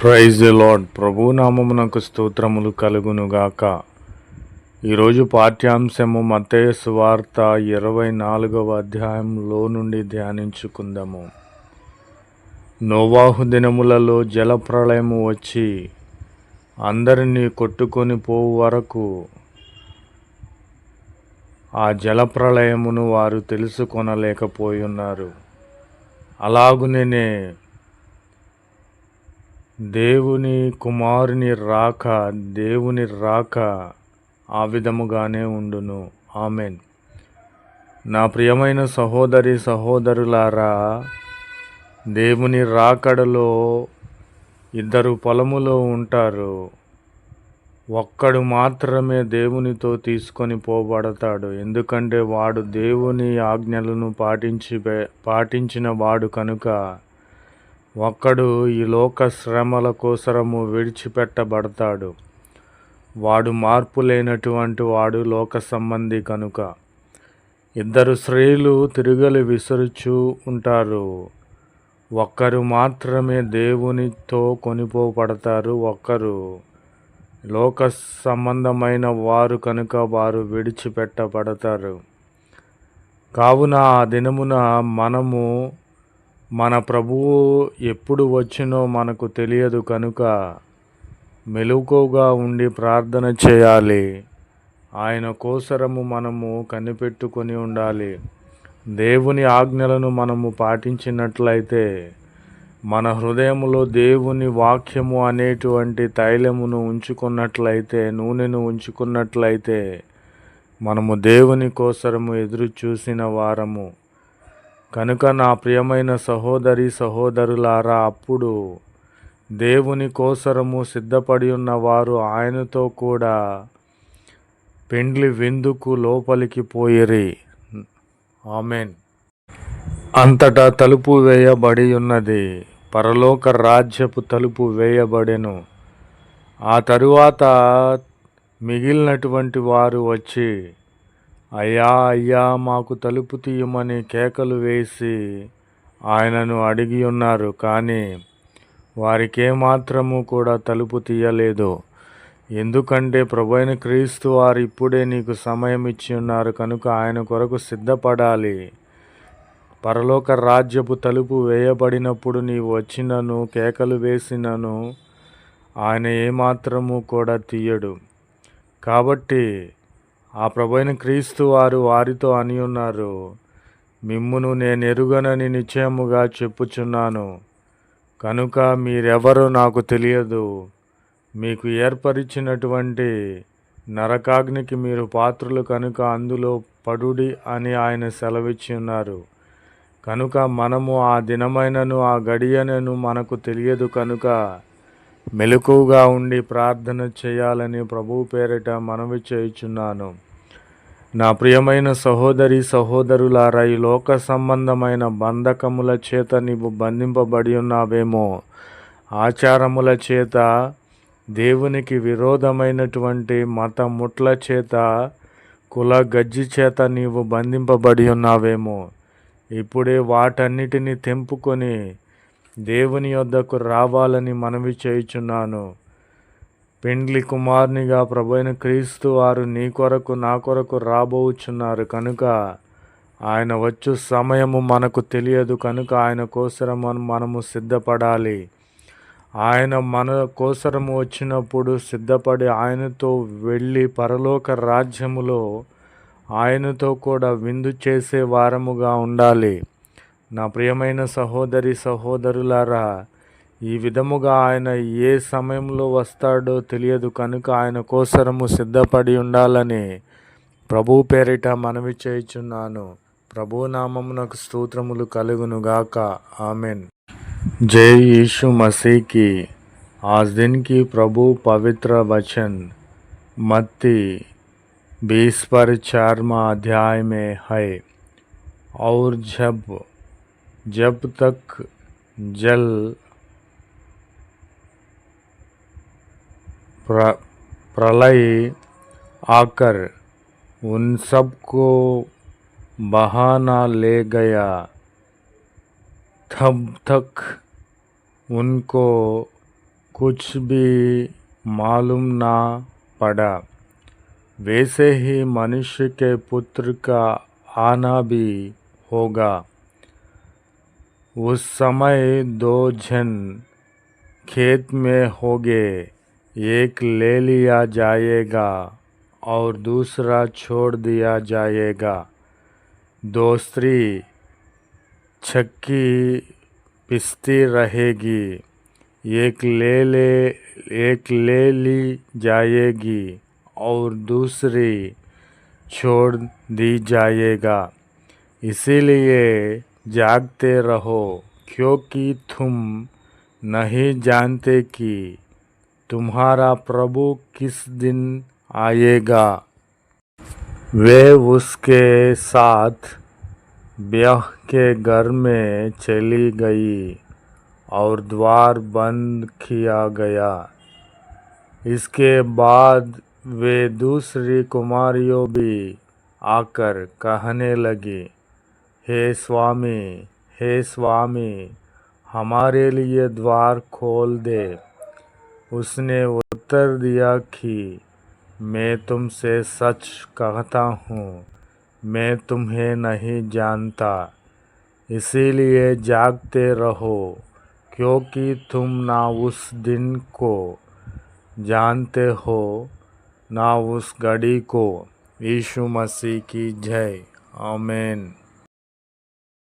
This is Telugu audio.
Praise the lord. ప్రభు నామమునకు స్తోత్రములు కలుగునుగాక. ఈరోజు పాఠ్యాంశము మత్తయి సువార్త 24వ అధ్యాయంలో నుండి ధ్యానించుకుందాము. నోవాహు దినములలో జలప్రళయము వచ్చి అందరినీ కొట్టుకొని పోవు వరకు ఆ జలప్రళయమును వారు తెలుసుకొనలేకపోయున్నారు. అలాగునే దేవుని రాక ఆ విధముగానే ఉండును. ఆమెన్. నా ప్రియమైన సహోదరి సహోదరులారా, దేవుని రాకడలో ఇద్దరు పొలములో ఉంటారు. ఒక్కడు మాత్రమే దేవునితో తీసుకొని పోబడతాడు. ఎందుకంటే వాడు దేవుని ఆజ్ఞలను పాటించిన వాడు కనుక. ఒక్కడు ఈ లోక శ్రమల కోసరము విడిచిపెట్టబడతాడు. వాడు మార్పు లేనటువంటి వాడు, లోక సంబంధి కనుక. ఇద్దరు స్త్రీలు తిరుగలి విసురుచూ ఉంటారు. ఒక్కరు మాత్రమే దేవునితో కొనిపోబడతారు. ఒక్కరు లోక సంబంధమైన వారు కనుక వారు విడిచిపెట్టబడతారు. కావున ఆ దినమున మనము మన ప్రభువు ఎప్పుడు వచ్చినో మనకు తెలియదు కనుక మెలకువగా ఉండి ప్రార్థన చేయాలి. ఆయన కోసరము మనము కనిపెట్టుకొని ఉండాలి. దేవుని ఆజ్ఞలను మనము పాటించినట్లయితే, మన హృదయములో దేవుని వాక్యము అనేటువంటి తైలమును ఉంచుకున్నట్లయితే, నూనెను ఉంచుకున్నట్లయితే, మనము దేవుని కోసరము ఎదురు చూసిన వారము కనుక. నా ప్రియమైన సహోదరి సహోదరులారా, అప్పుడు దేవుని కోసరము సిద్ధపడి ఉన్నవారు ఆయనతో కూడా పెండ్లి విందుకు లోపలికి పోయిరి. ఆమెన్. అంతటా తలుపు వేయబడి ఉన్నది. పరలోక రాజ్యపు తలుపు వేయబడెను. ఆ తరువాత మిగిలినటువంటి వారు వచ్చి, అయ్యా అయ్యా మాకు తలుపు తీయమని కేకలు వేసి ఆయనను అడిగి ఉన్నారు. కానీ వారికేమాత్రము కూడా తలుపు తీయలేదు. ఎందుకంటే ప్రభువైన క్రీస్తు వారు ఇప్పుడే నీకు సమయం ఇచ్చి ఉన్నారు కనుక ఆయన కొరకు సిద్ధపడాలి. పరలోక రాజ్యపు తలుపు వేయబడినప్పుడు నీవు వచ్చినను కేకలు వేసినను ఆయన ఏమాత్రము కూడా తీయడు. కాబట్టి ఆ ప్రభువైన క్రీస్తు వారు వారితో అని ఉన్నారు, మిమ్మును నేను ఎరుగనని నిశ్చయముగా చెప్పుచున్నాను కనుక మీరెవరో నాకు తెలియదు. మీకు ఏర్పరిచినటువంటి నరకాగ్నికి మీరు పాత్రులు కనుక అందులో పడుడి అని ఆయన సెలవిచ్చి ఉన్నారు. కనుక మనము ఆ దినమైనను ఆ గడియనను మనకు తెలియదు కనుక మెలకువగా ఉండి ప్రార్థన చేయాలని ప్రభువు పేరిట మనవి చేయుచున్నాను. నా ప్రియమైన సహోదరి సహోదరులారా, ఈ లోక సంబంధమైన బంధకముల చేత నీవు బంధింపబడి ఉన్నావేమో. ఆచారముల చేత, దేవునికి విరోధమైనటువంటి మత ముట్ల చేత, కుల గజ్జి చేత నీవు బంధింపబడి ఉన్నావేమో. ఇప్పుడే వాటన్నిటిని తెంపుకొని దేవుని యొద్దకు రావాలని మనవి చేయుచున్నాను. పెండ్లి కుమారునిగా ప్రభువైన క్రీస్తు వారు నీ కొరకు నా కొరకు రాబోచున్నారు కనుక ఆయన వచ్చు సమయము మనకు తెలియదు కనుక ఆయన కోసరము మనము సిద్ధపడాలి. ఆయన మన కోసరము వచ్చినప్పుడు సిద్ధపడి ఆయనతో వెళ్ళి పరలోక రాజ్యములో ఆయనతో కూడా విందు చేసే వారముగా ఉండాలి. నా ప్రియమైన సహోదరి సహోదరులారా, ఈ విధముగా ఆయన ఏ సమయంలో వస్తాడో తెలియదు కనుక ఆయన కోసరము సిద్ధపడి ఉండాలని ప్రభు పేరిట మనవి చేయుచున్నాను. ప్రభు నామమునకు స్తోత్రములు కలుగునుగాక. ఆమెన్. जय यीशु मसीह की। आज दिन की प्रभु पवित्र वचन मत्ती 20:4 अध्याय में है। और जब तक जल प्रलय आकर उन सबको बहाना ले गया, तब तक उनको कुछ भी मालूम ना पड़ा। वैसे ही मनुष्य के पुत्र का आना भी होगा। उस समय दो जन खेत में होंगे, एक ले लिया जाएगा और दूसरा छोड़ दिया जाएगा। दो स्त्री चक्की पिसती रहेगी, एक ले ली जाएगी और दूसरी छोड़ दी जाएगा। इसीलिए जागते रहो, क्योंकि तुम नहीं जानते कि तुम्हारा प्रभु किस दिन आएगा। वे उसके साथ ब्याह के घर में चली गई और द्वार बंद किया गया। इसके बाद वे दूसरी कुमारियों भी आकर कहने लगी, हे स्वामी, हमारे लिए द्वार खोल दे। उसने उत्तर दिया कि मैं तुमसे सच कहता हूँ, मैं तुम्हें नहीं जानता। इसीलिए जागते रहो, क्योंकि तुम ना उस दिन को जानते हो ना उस घड़ी को। यीशु मसीह की जय। आमीन।